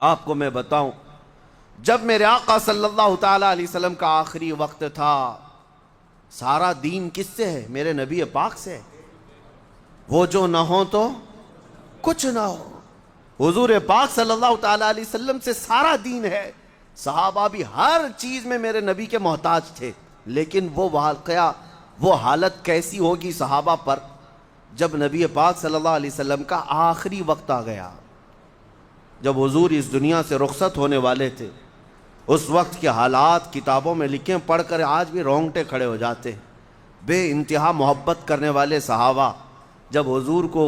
آپ کو میں بتاؤں، جب میرے آقا صلی اللہ تعالیٰ علیہ وسلم کا آخری وقت تھا، سارا دین کس سے ہے؟ میرے نبی پاک سے ہے۔ وہ جو نہ ہو تو کچھ نہ ہو، حضور پاک صلی اللہ تعالیٰ علیہ وسلم سے سارا دین ہے۔ صحابہ بھی ہر چیز میں میرے نبی کے محتاج تھے، لیکن وہ واقعہ، وہ حالت کیسی ہوگی صحابہ پر جب نبی پاک صلی اللہ علیہ وسلم کا آخری وقت آ گیا، جب حضور اس دنیا سے رخصت ہونے والے تھے۔ اس وقت کے حالات کتابوں میں لکھیں، پڑھ کر آج بھی رونگٹے کھڑے ہو جاتے ہیں۔ بے انتہا محبت کرنے والے صحابہ جب حضور کو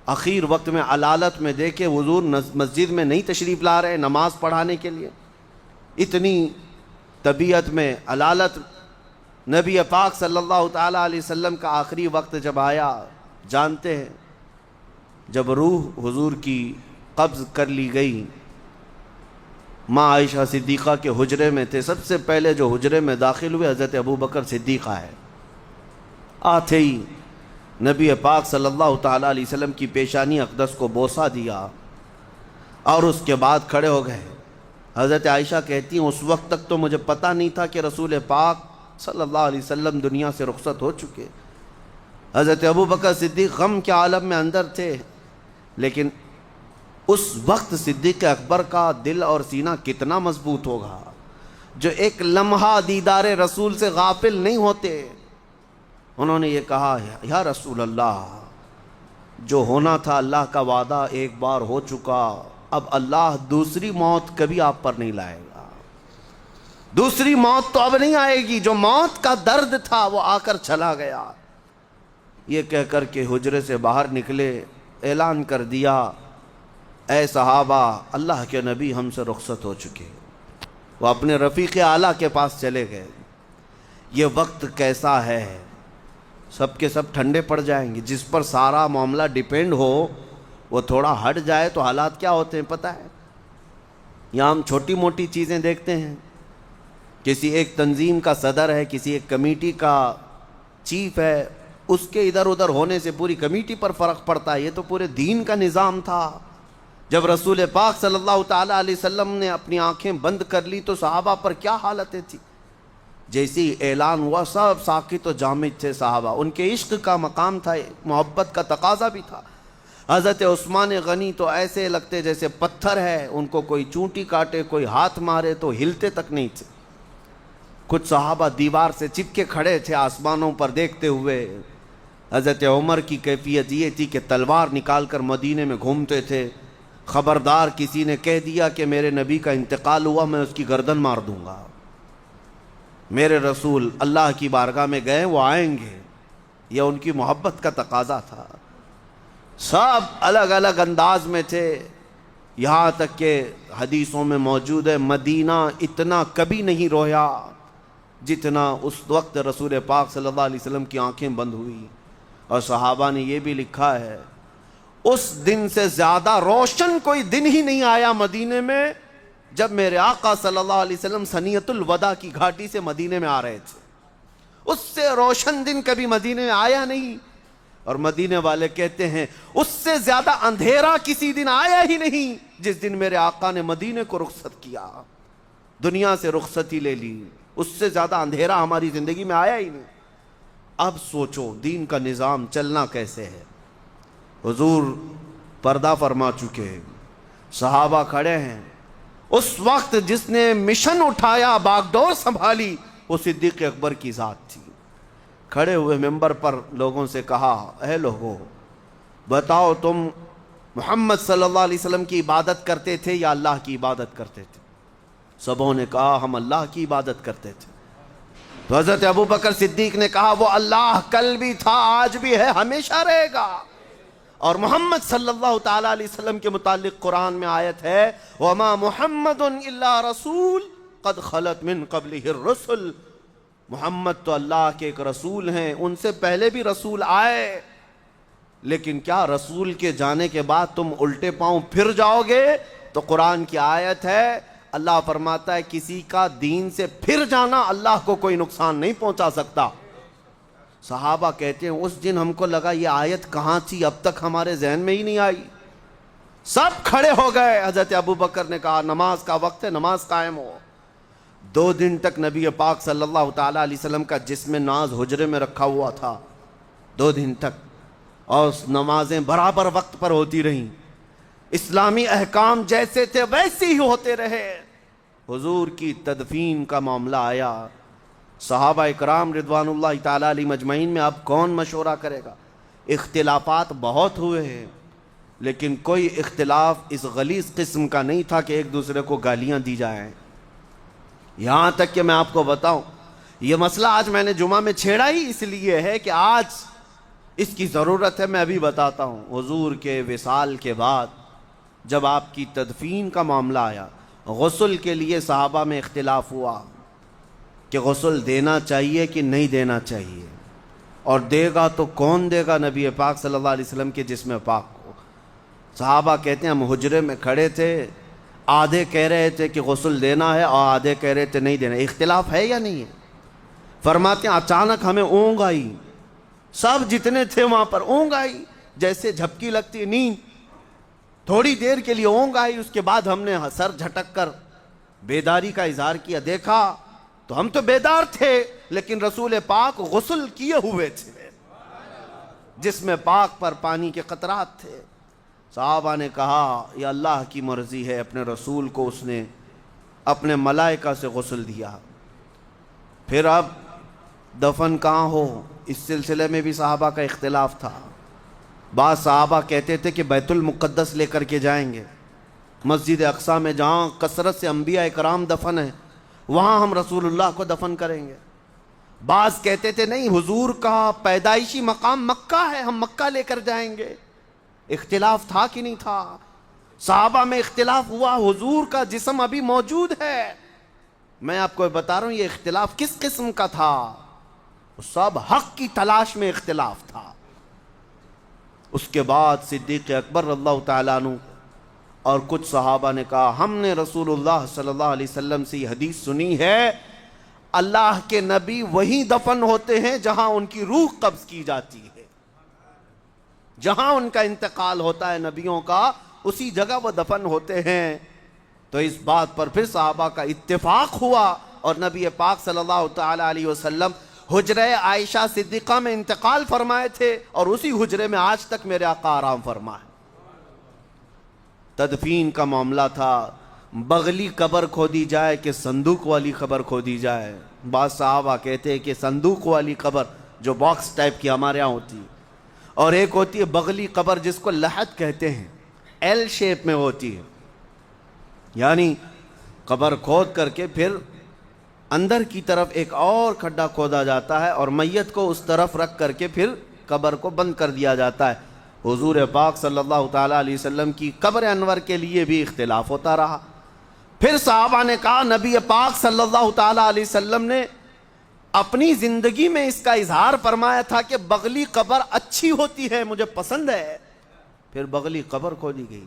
اخیر وقت میں علالت میں دیکھے، حضور مسجد میں نہیں تشریف لا رہے نماز پڑھانے کے لیے، اتنی طبیعت میں علالت، نبی پاک صلی اللہ تعالیٰ علیہ وسلم کا آخری وقت جب آیا، جانتے ہیں جب روح حضور کی قبض کر لی گئی، ماں عائشہ صدیقہ کے حجرے میں تھے، سب سے پہلے جو حجرے میں داخل ہوئے حضرت ابوبکر صدیقہ ہے۔ آتے ہی نبی پاک صلی اللہ تعالیٰ علیہ وسلم کی پیشانی اقدس کو بوسہ دیا اور اس کے بعد کھڑے ہو گئے۔ حضرت عائشہ کہتی ہیں اس وقت تک تو مجھے پتہ نہیں تھا کہ رسول پاک صلی اللہ علیہ وسلم دنیا سے رخصت ہو چکے۔ حضرت ابوبکر صدیق غم کے عالم میں اندر تھے، لیکن اس وقت صدیق اکبر کا دل اور سینہ کتنا مضبوط ہوگا جو ایک لمحہ دیدار رسول سے غافل نہیں ہوتے۔ انہوں نے یہ کہا، یا رسول اللہ، جو ہونا تھا اللہ کا وعدہ ایک بار ہو چکا، اب اللہ دوسری موت کبھی آپ پر نہیں لائے گا، دوسری موت تو اب نہیں آئے گی، جو موت کا درد تھا وہ آ کر چلا گیا۔ یہ کہہ کر کے حجرے سے باہر نکلے، اعلان کر دیا، اے صحابہ، اللہ کے نبی ہم سے رخصت ہو چکے۔ وہ اپنے رفیق اعلیٰ کے پاس چلے گئے۔ یہ وقت کیسا ہے، سب کے سب ٹھنڈے پڑ جائیں گے۔ جس پر سارا معاملہ ڈیپینڈ ہو وہ تھوڑا ہٹ جائے تو حالات کیا ہوتے ہیں پتہ ہے؟ یہاں ہم چھوٹی موٹی چیزیں دیکھتے ہیں، کسی ایک تنظیم کا صدر ہے، کسی ایک کمیٹی کا چیف ہے، اس کے ادھر ادھر ہونے سے پوری کمیٹی پر فرق پڑتا ہے۔ یہ تو پورے دین کا نظام تھا۔ جب رسول پاک صلی اللہ تعالیٰ علیہ وسلم نے اپنی آنکھیں بند کر لی تو صحابہ پر کیا حالتیں تھی؟ جیسی اعلان ہوا سب ساکت و جامد تھے صحابہ، ان کے عشق کا مقام تھا، محبت کا تقاضا بھی تھا۔ حضرت عثمان غنی تو ایسے لگتے جیسے پتھر ہے، ان کو کوئی چونٹی کاٹے، کوئی ہاتھ مارے تو ہلتے تک نہیں تھے۔ کچھ صحابہ دیوار سے چپکے کھڑے تھے آسمانوں پر دیکھتے ہوئے۔ حضرت عمر کی کیفیت یہ تھی کہ تلوار نکال کر مدینے میں گھومتے تھے، خبردار کسی نے کہہ دیا کہ میرے نبی کا انتقال ہوا، میں اس کی گردن مار دوں گا۔ میرے رسول اللہ کی بارگاہ میں گئے، وہ آئیں گے، یہ ان کی محبت کا تقاضا تھا۔ سب الگ الگ انداز میں تھے، یہاں تک کہ حدیثوں میں موجود ہے مدینہ اتنا کبھی نہیں رویا جتنا اس وقت رسول پاک صلی اللہ علیہ وسلم کی آنکھیں بند ہوئی۔ اور صحابہ نے یہ بھی لکھا ہے، اس دن سے زیادہ روشن کوئی دن ہی نہیں آیا مدینے میں جب میرے آقا صلی اللہ علیہ وسلم ثنیۃ الوداع کی گھاٹی سے مدینے میں آ رہے تھے۔ اس سے روشن دن کبھی مدینے میں آیا نہیں، اور مدینے والے کہتے ہیں اس سے زیادہ اندھیرا کسی دن آیا ہی نہیں جس دن میرے آقا نے مدینے کو رخصت کیا، دنیا سے رخصتی لے لی۔ اس سے زیادہ اندھیرا ہماری زندگی میں آیا ہی نہیں۔ اب سوچو دین کا نظام چلنا کیسے ہے۔ حضور پردہ فرما چکے، صحابہ کھڑے ہیں۔ اس وقت جس نے مشن اٹھایا، باغ ڈور سنبھالی، وہ صدیق اکبر کی ذات تھی۔ کھڑے ہوئے ممبر پر لوگوں سے کہا، اے لوگو بتاؤ تم محمد صلی اللہ علیہ وسلم کی عبادت کرتے تھے یا اللہ کی عبادت کرتے تھے؟ سبوں نے کہا ہم اللہ کی عبادت کرتے تھے۔ تو حضرت ابوبکر صدیق نے کہا وہ اللہ کل بھی تھا، آج بھی ہے، ہمیشہ رہے گا۔ اور محمد صلی اللہ تعالیٰ علیہ وسلم کے متعلق قرآن میں آیت ہے، وَمَا مُحَمَّدٌ إِلَّا رَسُولٌ قَدْ خَلَتْ مِن قَبْلِهِ الرُّسُلُ۔ محمد تو اللہ کے ایک رسول ہیں، ان سے پہلے بھی رسول آئے، لیکن کیا رسول کے جانے کے بعد تم الٹے پاؤں پھر جاؤ گے؟ تو قرآن کی آیت ہے، اللہ فرماتا ہے کسی کا دین سے پھر جانا اللہ کو کوئی نقصان نہیں پہنچا سکتا۔ صحابہ کہتے ہیں اس دن ہم کو لگا یہ آیت کہاں تھی، اب تک ہمارے ذہن میں ہی نہیں آئی۔ سب کھڑے ہو گئے. حضرت ابو بکر نے کہا نماز کا وقت ہے, نماز قائم ہو. 2 دن تک نبی پاک صلی اللہ تعالیٰ علیہ وسلم کا جسم ناز حجرے میں رکھا ہوا تھا, 2 دن تک, اور نمازیں برابر وقت پر ہوتی رہیں. اسلامی احکام جیسے تھے ویسے ہی ہوتے رہے. حضور کی تدفین کا معاملہ آیا. صحابہ اکرام رضوان اللہ تعالیٰ علیہ مجمعین میں اب کون مشورہ کرے گا؟ اختلافات بہت ہوئے ہیں, لیکن کوئی اختلاف اس غلیظ قسم کا نہیں تھا کہ ایک دوسرے کو گالیاں دی جائیں. یہاں تک کہ میں آپ کو بتاؤں, یہ مسئلہ آج میں نے جمعہ میں چھیڑا ہی اس لیے ہے کہ آج اس کی ضرورت ہے. میں ابھی بتاتا ہوں. حضور کے وصال کے بعد جب آپ کی تدفین کا معاملہ آیا, غسل کے لیے صحابہ میں اختلاف ہوا کہ غسل دینا چاہیے کہ نہیں دینا چاہیے, اور دے گا تو کون دے گا؟ نبی پاک صلی اللہ علیہ وسلم کے جسم پاک کو. صحابہ کہتے ہیں ہم حجرے میں کھڑے تھے, آدھے کہہ رہے تھے کہ غسل دینا ہے اور آدھے کہہ رہے تھے نہیں دینا. اختلاف ہے یا نہیں ہے؟ فرماتے ہیں اچانک ہمیں اونگ آئی, سب جتنے تھے وہاں پر اونگ آئی, جیسے جھپکی لگتی ہے نیند. تھوڑی دیر کے لیے اونگ آئی, اس کے بعد ہم نے سر جھٹک کر بیداری کا اظہار کیا. دیکھا تو ہم تو بیدار تھے, لیکن رسول پاک غسل کیے ہوئے تھے, جسم پاک پر پانی کے قطرات تھے. صحابہ نے کہا یہ اللہ کی مرضی ہے, اپنے رسول کو اس نے اپنے ملائکہ سے غسل دیا. پھر اب دفن کہاں ہو, اس سلسلے میں بھی صحابہ کا اختلاف تھا. بعض صحابہ کہتے تھے کہ بیت المقدس لے کر کے جائیں گے, مسجد اقصی میں جہاں کثرت سے انبیاء کرام دفن ہیں وہاں ہم رسول اللہ کو دفن کریں گے. بعض کہتے تھے نہیں, حضور کا پیدائشی مقام مکہ ہے, ہم مکہ لے کر جائیں گے. اختلاف تھا کہ نہیں تھا؟ صحابہ میں اختلاف ہوا. حضور کا جسم ابھی موجود ہے. میں آپ کو بتا رہا ہوں یہ اختلاف کس قسم کا تھا. سب حق کی تلاش میں اختلاف تھا. اس کے بعد صدیق اکبر رضی اللہ تعالیٰ عنہ اور کچھ صحابہ نے کہا ہم نے رسول اللہ صلی اللہ علیہ وسلم سے یہ حدیث سنی ہے, اللہ کے نبی وہیں دفن ہوتے ہیں جہاں ان کی روح قبض کی جاتی ہے, جہاں ان کا انتقال ہوتا ہے نبیوں کا اسی جگہ وہ دفن ہوتے ہیں. تو اس بات پر پھر صحابہ کا اتفاق ہوا, اور نبی پاک صلی اللہ تعالیٰ علیہ وسلم حجرہ عائشہ صدیقہ میں انتقال فرمائے تھے, اور اسی حجرے میں آج تک میرے آقا آرام فرمائے. تدفین کا معاملہ تھا, بغلی قبر کھودی جائے کہ صندوق والی قبر کھودی جائے. بعض صحابہ کہتے ہیں کہ صندوق والی قبر جو باکس ٹائپ کی ہمارے ہاں ہوتی ہے, اور ایک ہوتی ہے بغلی قبر جس کو لحد کہتے ہیں, ایل شیپ میں ہوتی ہے, یعنی قبر کھود کر کے پھر اندر کی طرف ایک اور کھڈا کھودا جاتا ہے اور میت کو اس طرف رکھ کر کے پھر قبر کو بند کر دیا جاتا ہے. حضور پاک صلی اللہ تعالیٰ علیہ وسلم کی قبر انور کے لیے بھی اختلاف ہوتا رہا. پھر صحابہ نے کہا نبی پاک صلی اللہ تعالیٰ علیہ وسلم نے اپنی زندگی میں اس کا اظہار فرمایا تھا کہ بغلی قبر اچھی ہوتی ہے, مجھے پسند ہے. پھر بغلی قبر کھودی گئی.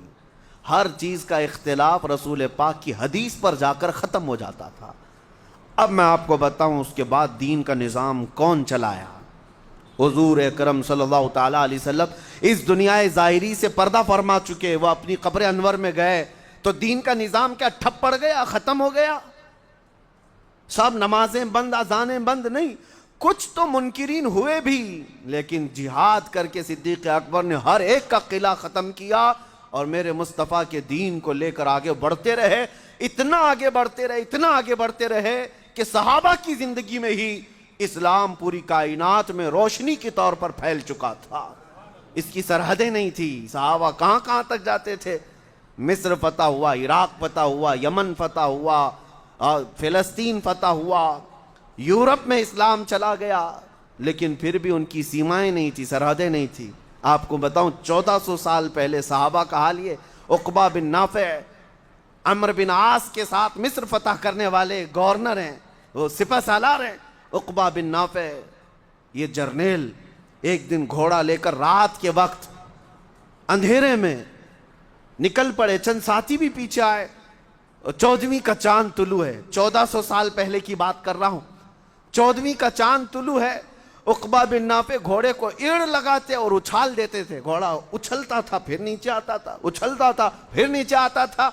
ہر چیز کا اختلاف رسول پاک کی حدیث پر جا کر ختم ہو جاتا تھا. اب میں آپ کو بتاؤں اس کے بعد دین کا نظام کون چلایا. حضور اکرم صلی اللہ تعالیٰ علیہ وسلم اس دنیا ظاہری سے پردہ فرما چکے, وہ اپنی قبر انور میں گئے تو دین کا نظام کیا ٹھپ پڑ گیا, ختم ہو گیا؟ سب نمازیں بند, اذانیں بند نہیں, کچھ تو منکرین ہوئے بھی, لیکن جہاد کر کے صدیق اکبر نے ہر ایک کا قلعہ ختم کیا اور میرے مصطفیٰ کے دین کو لے کر آگے بڑھتے رہے. اتنا آگے بڑھتے رہے, اتنا آگے بڑھتے رہے کہ صحابہ کی زندگی میں ہی اسلام پوری کائنات میں روشنی کے طور پر پھیل چکا تھا. اس کی سرحدیں نہیں تھی. صحابہ کہاں کہاں تک جاتے تھے. مصر فتح ہوا, عراق فتح ہوا, یمن فتح ہوا, فلسطین فتح ہوا, یورپ میں اسلام چلا گیا, لیکن پھر بھی ان کی سیمائیں نہیں تھی, سرحدیں نہیں تھی. آپ کو بتاؤں 1400 سال پہلے صحابہ کا حال یہ, عقبہ بن نافع عمرو بن عاص کے ساتھ مصر فتح کرنے والے گورنر ہیں, وہ سپہ سالار ہیں. عقبہ بن نافع یہ جرنیل ایک دن گھوڑا لے کر رات کے وقت اندھیرے میں نکل پڑے, چند ساتھی بھی پیچھے آئے. 14ویں کا چاند طلوع ہے, 1400 سال پہلے کی بات کر رہا ہوں. 14ویں کا چاند طلوع ہے, عقبہ بن نافع گھوڑے کو ایڑ لگاتے اور اچھال دیتے تھے، گھوڑا اچھلتا تھا پھر نیچے آتا تھا، اچھلتا تھا پھر نیچے آتا تھا۔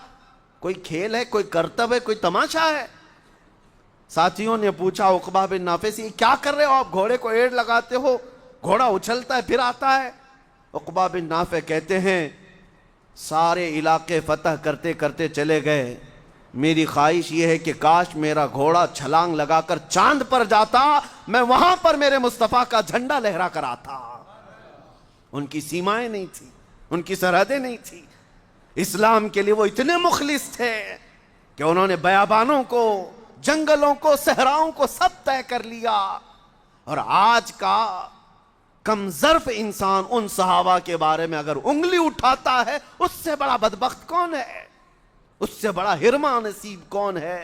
کوئی کھیل ہے، کوئی کرتب ہے، کوئی تماشا ہے؟ ساتھیوں نے پوچھا عقبہ بن نافع سے، کیا کر رہے ہو آپ؟ گھوڑے کو ایڑ لگاتے ہو، گھوڑا اچھلتا ہے پھر آتا ہے۔ عقبہ بن نافع کہتے ہیں سارے علاقے فتح کرتے کرتے چلے گئے، میری خواہش یہ ہے کہ کاش میرا گھوڑا چھلانگ لگا کر چاند پر جاتا، میں وہاں پر میرے مصطفیٰ کا جھنڈا لہرا کر آتا۔ ان کی سیمائیں نہیں تھی، ان کی سرحدیں نہیں تھی، اسلام کے لیے وہ اتنے مخلص تھے کہ انہوں نے بیابانوں کو، جنگلوں کو، صحراؤں کو سب طے کر لیا۔ اور آج کا کم ظرف انسان ان صحابہ کے بارے میں اگر انگلی اٹھاتا ہے، اس سے بڑا بدبخت کون ہے؟ اس سے بڑا ہرما نصیب کون ہے؟